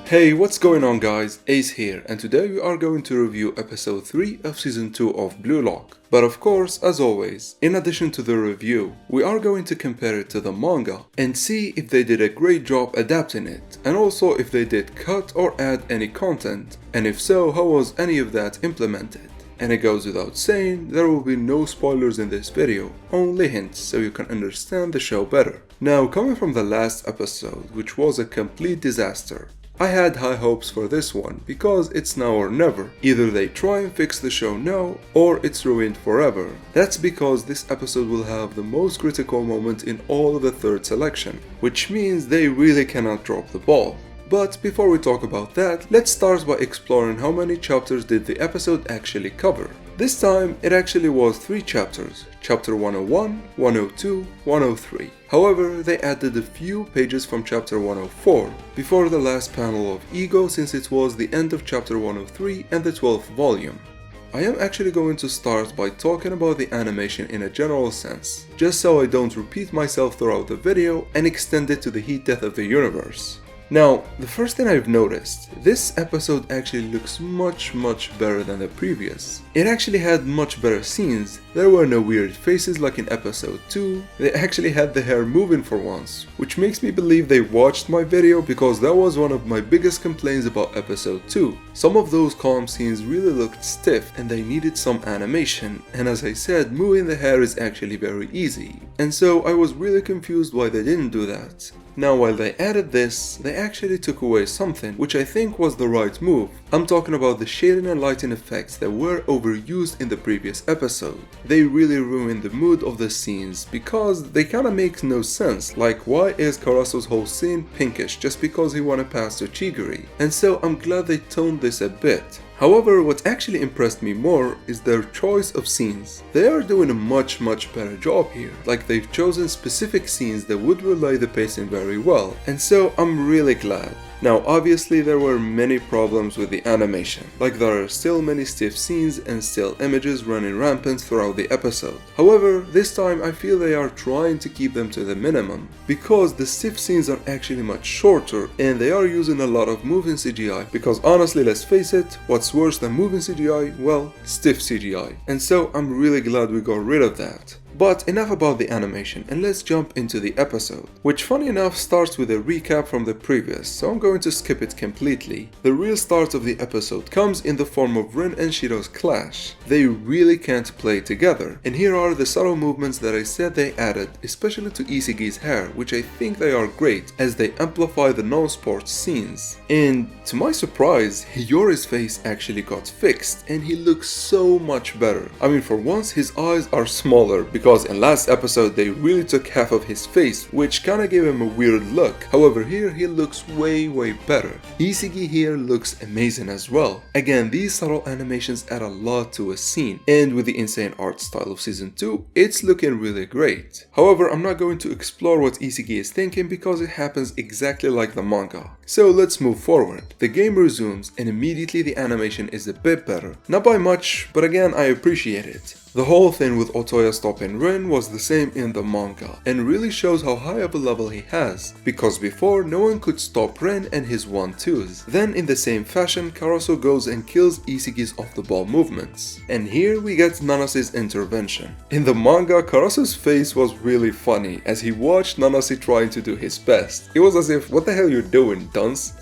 Hey, what's going on guys, Ace here, and today we are going to review episode 3 of season 2 of Blue Lock. But of course, as always, in addition to the review, we are going to compare it to the manga and see if they did a great job adapting it, and also if they did cut or add any content, and if so, how was any of that implemented. And it goes without saying, there will be no spoilers in this video, only hints so you can understand the show better. Now, coming from the last episode, which was a complete disaster, I had high hopes for this one because it's now or never. Either they try and fix the show now or it's ruined forever. That's because this episode will have the most critical moment in all of the third selection, which means they really cannot drop the ball. But before we talk about that, let's start by exploring how many chapters did the episode actually cover. This time, it actually was 3 chapters, chapter 101, 102, 103. However, they added a few pages from chapter 104, before the last panel of Ego since it was the end of chapter 103 and the 12th volume. I am actually going to start by talking about the animation in a general sense, just so I don't repeat myself throughout the video and extend it to the heat death of the universe. Now, the first thing I've noticed, this episode actually looks much better than the previous. It actually had much better scenes, there were no weird faces like in episode 2, they actually had the hair moving for once, which makes me believe they watched my video because that was one of my biggest complaints about episode 2. Some of those calm scenes really looked stiff and they needed some animation, and as I said, moving the hair is actually very easy, and so I was really confused why they didn't do that. Now, while they added this, they actually took away something, which I think was the right move. I'm talking about the shading and lighting effects that were overused in the previous episode. They really ruined the mood of the scenes because they kinda make no sense, like why is Karaso's whole scene pinkish just because he wanna pass to Chigiri? And so I'm glad they toned this a bit. However, what actually impressed me more is their choice of scenes. They are doing a much better job here, like they've chosen specific scenes that would relay the pacing very well, and so I'm really glad. Now obviously there were many problems with the animation, like there are still many stiff scenes and still images running rampant throughout the episode. However, this time I feel they are trying to keep them to the minimum, because the stiff scenes are actually much shorter and they are using a lot of moving CGI, because honestly, let's face it, what's worse than moving CGI? Well, stiff CGI. And so I'm really glad we got rid of that. But enough about the animation and let's jump into the episode, which funny enough starts with a recap from the previous, so I'm going to skip it completely. The real start of the episode comes in the form of Rin and Shiro's clash. They really can't play together, and here are the subtle movements that I said they added, especially to Isegi's hair, which I think they are great as they amplify the non-sports scenes. And to my surprise, Hiyori's face actually got fixed and he looks so much better. I mean, for once his eyes are smaller because in last episode they really took half of his face, which kinda gave him a weird look. However, here he looks way better. Isegi here looks amazing as well. Again, these subtle animations add a lot to a scene, and with the insane art style of season 2, it's looking really great. However, I'm not going to explore what Isegi is thinking because it happens exactly like the manga. So let's move forward. The game resumes and immediately the animation is a bit better. Not by much, but again, I appreciate it. The whole thing with Otoya stopping Rin was the same in the manga, and really shows how high of a level he has, because before no one could stop Rin and his 1-2s. Then in the same fashion, Karaso goes and kills Isegi's off-the-ball movements. And here we get Nanase's intervention. In the manga, Karaso's face was really funny as he watched Nanase trying to do his best. It was as if, what the hell you doing, dunce?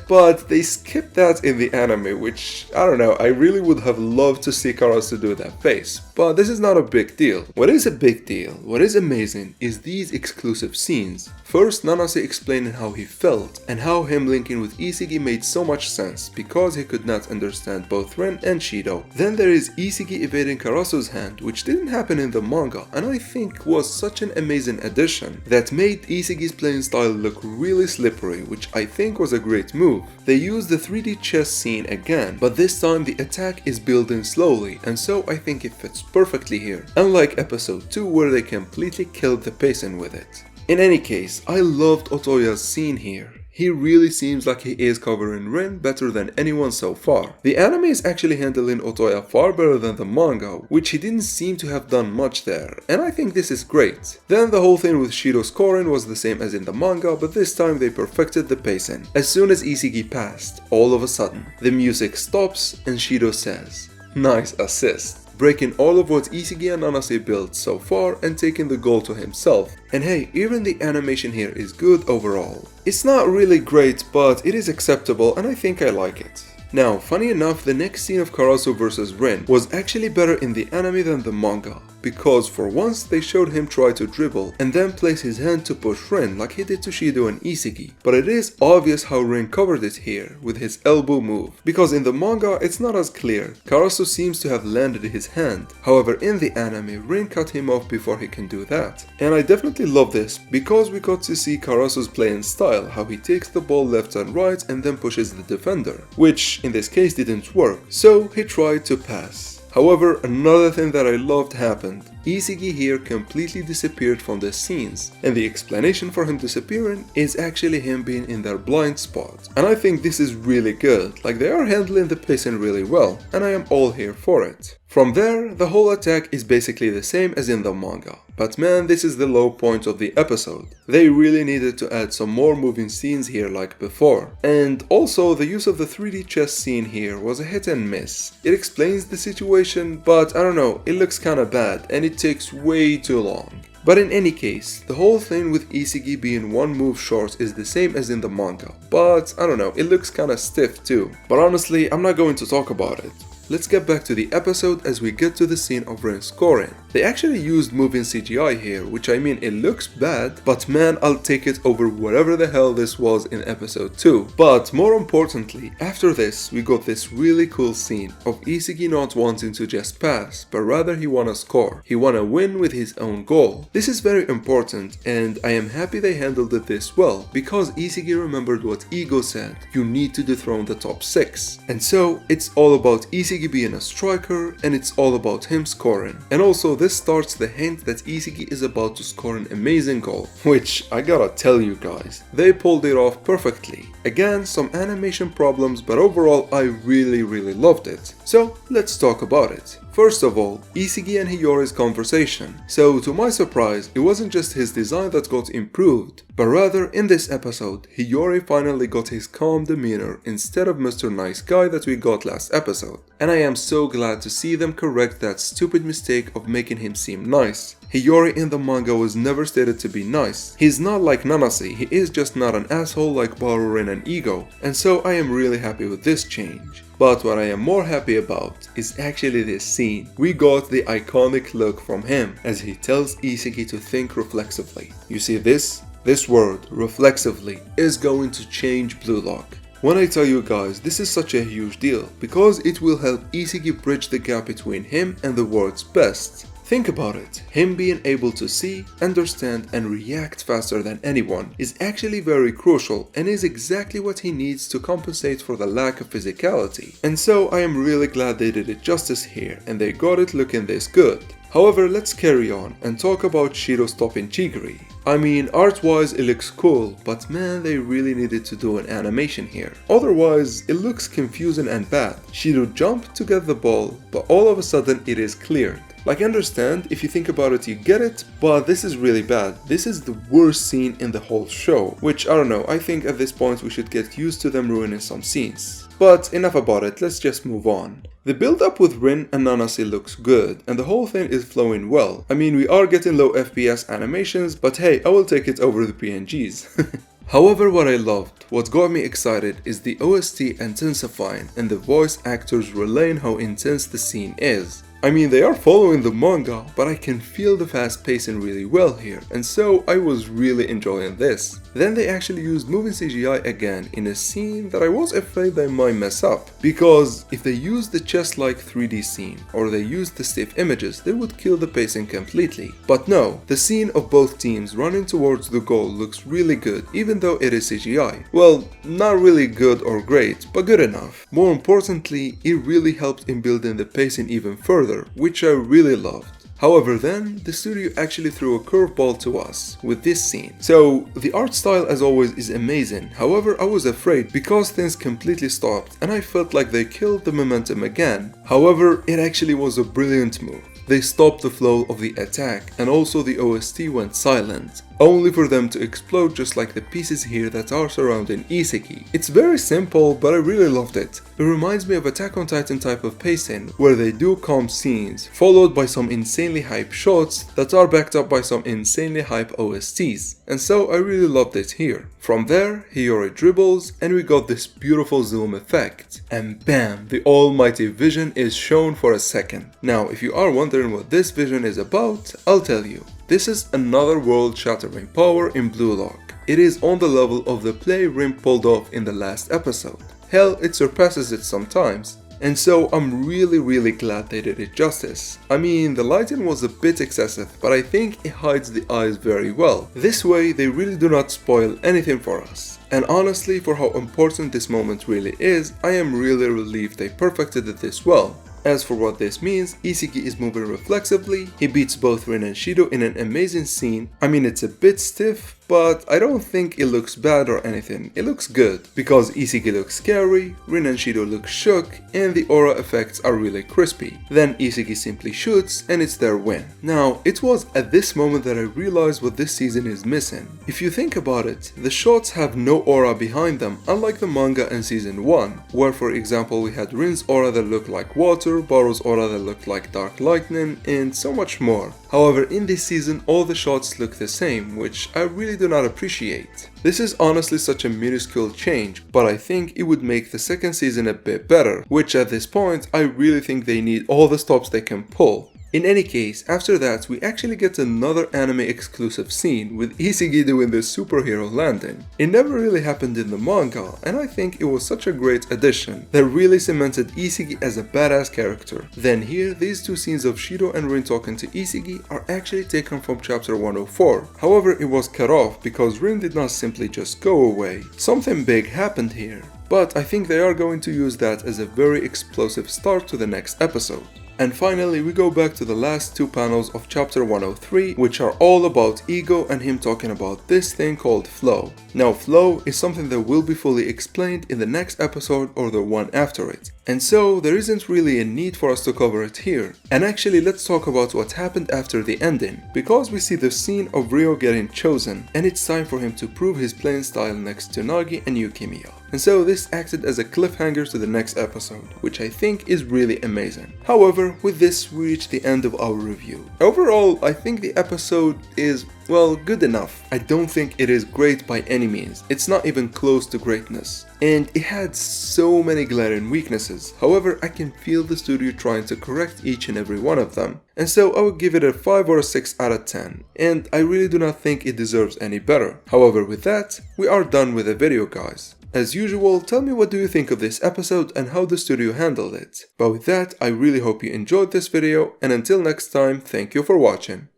But they skipped that in the anime, which, I don't know, I really would have loved to see Karaso do that face. But this is not a big deal. What is a big deal, what is amazing, is these exclusive scenes. First, Nanase explaining how he felt, and how him linking with Isegi made so much sense, because he could not understand both Ren and Shido. Then there is Isegi evading Karaso's hand, which didn't happen in the manga, and I think was such an amazing addition, that made Isegi's playing style look really slippery, which I think was a great move. They used the 3D chess scene again, but this time the attack is building slowly, and so I think it fits perfectly here, unlike episode 2 where they completely killed the pacing with it. In any case, I loved Otoya's scene here. he really seems like he is covering Rin better than anyone so far. The anime is actually handling Otoya far better than the manga, which he didn't seem to have done much there, and I think this is great. Then the whole thing with Shido's scoring was the same as in the manga, but this time they perfected the pacing. As soon as Isagi passed, all of a sudden, the music stops and Shido says, "Nice assist," breaking all of what Isagi and Nanase built so far and taking the goal to himself. And hey, even the animation here is good overall. It's not really great, but it is acceptable and I think I like it. Now, funny enough, the next scene of Karasu vs Rin was actually better in the anime than the manga, because for once they showed him try to dribble and then place his hand to push Rin like he did to Shido and Isagi. But it is obvious how Rin covered it here with his elbow move, because in the manga it's not as clear. Karasu seems to have landed his hand, however in the anime Rin cut him off before he can do that. And I definitely love this, because we got to see Karasu's playing style, how he takes the ball left and right and then pushes the defender, which in this case didn't work, so he tried to pass. However, another thing that I loved happened. Isagi here completely disappeared from the scenes, and the explanation for him disappearing is actually him being in their blind spot. And I think this is really good, like they are handling the pacing really well, and I am all here for it. From there, the whole attack is basically the same as in the manga. But man, this is the low point of the episode. They really needed to add some more moving scenes here like before. And also, the use of the 3D chess scene here was a hit and miss. It explains the situation, but I don't know, it looks kinda bad and it takes way too long. But in any case, the whole thing with Isagi being one move short is the same as in the manga. But I don't know, it looks kinda stiff too. But honestly, I'm not going to talk about it. Let's get back to the episode as we get to the scene of Rin scoring. They actually used moving CGI here, which I mean it looks bad, but man, I'll take it over whatever the hell this was in episode 2. But more importantly, after this we got this really cool scene of Isagi not wanting to just pass, but rather he wanna score. He wanna win with his own goal. This is very important and I am happy they handled it this well, because Isagi remembered what Ego said, you need to dethrone the top 6. And so it's all about Isagi being a striker and it's all about him scoring. And also this starts the hint that Isagi is about to score an amazing goal, which I gotta tell you guys, they pulled it off perfectly. Again, some animation problems, but overall I really loved it. So let's talk about it. First of all, Isagi and Hiyori's conversation. So to my surprise, it wasn't just his design that got improved, but rather in this episode, Hiyori finally got his calm demeanor instead of Mr. Nice Guy that we got last episode. And I am so glad to see them correct that stupid mistake of making him seem nice. Hiyori in the manga was never stated to be nice. He's not like Nanase, he is just not an asshole like Barurin and Ego, and so I am really happy with this change. But what I am more happy about is actually this scene. We got the iconic look from him as he tells Isagi to think reflexively. You see this word, reflexively, is going to change Blue Lock. When I tell you guys, this is such a huge deal, because it will help Isagi bridge the gap between him and the world's best. Think about it, him being able to see, understand and react faster than anyone is actually very crucial and is exactly what he needs to compensate for the lack of physicality. And so I am really glad they did it justice here and they got it looking this good. However, let's carry on and talk about Shido stopping Chigiri. I mean, art-wise it looks cool, but man, they really needed to do an animation here. Otherwise, it looks confusing and bad. Shido jumped to get the ball, but all of a sudden it is cleared. Like, understand, if you think about it you get it, but this is really bad. This is the worst scene in the whole show, which I don't know, I think at this point we should get used to them ruining some scenes. But enough about it, let's just move on. The build up with Rin and Nanase looks good, and the whole thing is flowing well. I mean, we are getting low FPS animations, but hey, I will take it over the PNGs. However, what I loved, what got me excited is the OST intensifying and the voice actors relaying how intense the scene is. I mean, they are following the manga, but I can feel the fast pacing really well here, and so I was really enjoying this. Then they actually used moving CGI again in a scene that I was afraid they might mess up, because if they used the chess-like 3D scene or they used the stiff images, they would kill the pacing completely. But no, the scene of both teams running towards the goal looks really good, even though it is CGI. Well, not really good or great, but good enough. More importantly, it really helped in building the pacing even further, which I really loved. However then, the studio actually threw a curveball to us with this scene. So, the art style as always is amazing, however I was afraid because things completely stopped and I felt like they killed the momentum again. However, it actually was a brilliant move. They stopped the flow of the attack and also the OST went silent, only for them to explode just like the pieces here that are surrounding Iseki. It's very simple, but I really loved it. It reminds me of Attack on Titan type of pacing, where they do calm scenes, followed by some insanely hype shots that are backed up by some insanely hype OSTs, and so I really loved it here. From there, Hiyori dribbles and we got this beautiful zoom effect, and bam, the almighty vision is shown for a second. Now, if you are wondering what this vision is about, I'll tell you. This is another world-shattering power in Blue Lock. It is on the level of the play Rim pulled off in the last episode. Hell, it surpasses it sometimes. And so I'm really glad they did it justice. I mean, the lighting was a bit excessive, but I think it hides the eyes very well. This way, they really do not spoil anything for us. And honestly, for how important this moment really is, I am really relieved they perfected it this well. As for what this means, Iseki is moving reflexively, he beats both Rin and Shido in an amazing scene. I mean, it's a bit stiff, but I don't think it looks bad or anything, it looks good. Because Iseki looks scary, Rin and Shido look shook, and the aura effects are really crispy. Then Iseki simply shoots, and it's their win. Now, it was at this moment that I realized what this season is missing. If you think about it, the shots have no aura behind them, unlike the manga in season 1, where for example we had Rin's aura that looked like water, Baru's aura that looked like dark lightning, and so much more. However, in this season all the shots look the same, which I really do not appreciate. This is honestly such a minuscule change, but I think it would make the second season a bit better, which at this point I really think they need all the stops they can pull. In any case, after that we actually get another anime exclusive scene with Iseki doing this superhero landing. It never really happened in the manga, and I think it was such a great addition that really cemented Iseki as a badass character. Then here, these two scenes of Shido and Rin talking to Iseki are actually taken from chapter 104. However, it was cut off because Rin did not simply just go away. Something big happened here. But I think they are going to use that as a very explosive start to the next episode. And finally, we go back to the last two panels of chapter 103, which are all about Ego and him talking about this thing called flow. Now, flow is something that will be fully explained in the next episode or the one after it. And so, there isn't really a need for us to cover it here. And actually, let's talk about what happened after the ending, because we see the scene of Ryo getting chosen, and it's time for him to prove his playing style next to Nagi and Yukimiya. And so this acted as a cliffhanger to the next episode, which I think is really amazing. However, with this we reach the end of our review. Overall, I think the episode is, well, good enough. I don't think it is great by any means, it's not even close to greatness. And it had so many glaring weaknesses, however I can feel the studio trying to correct each and every one of them. And so I would give it a 5 or a 6 out of 10, and I really do not think it deserves any better. However, with that, we are done with the video, guys. As usual, tell me what do you think of this episode and how the studio handled it. But with that, I really hope you enjoyed this video, and until next time, thank you for watching.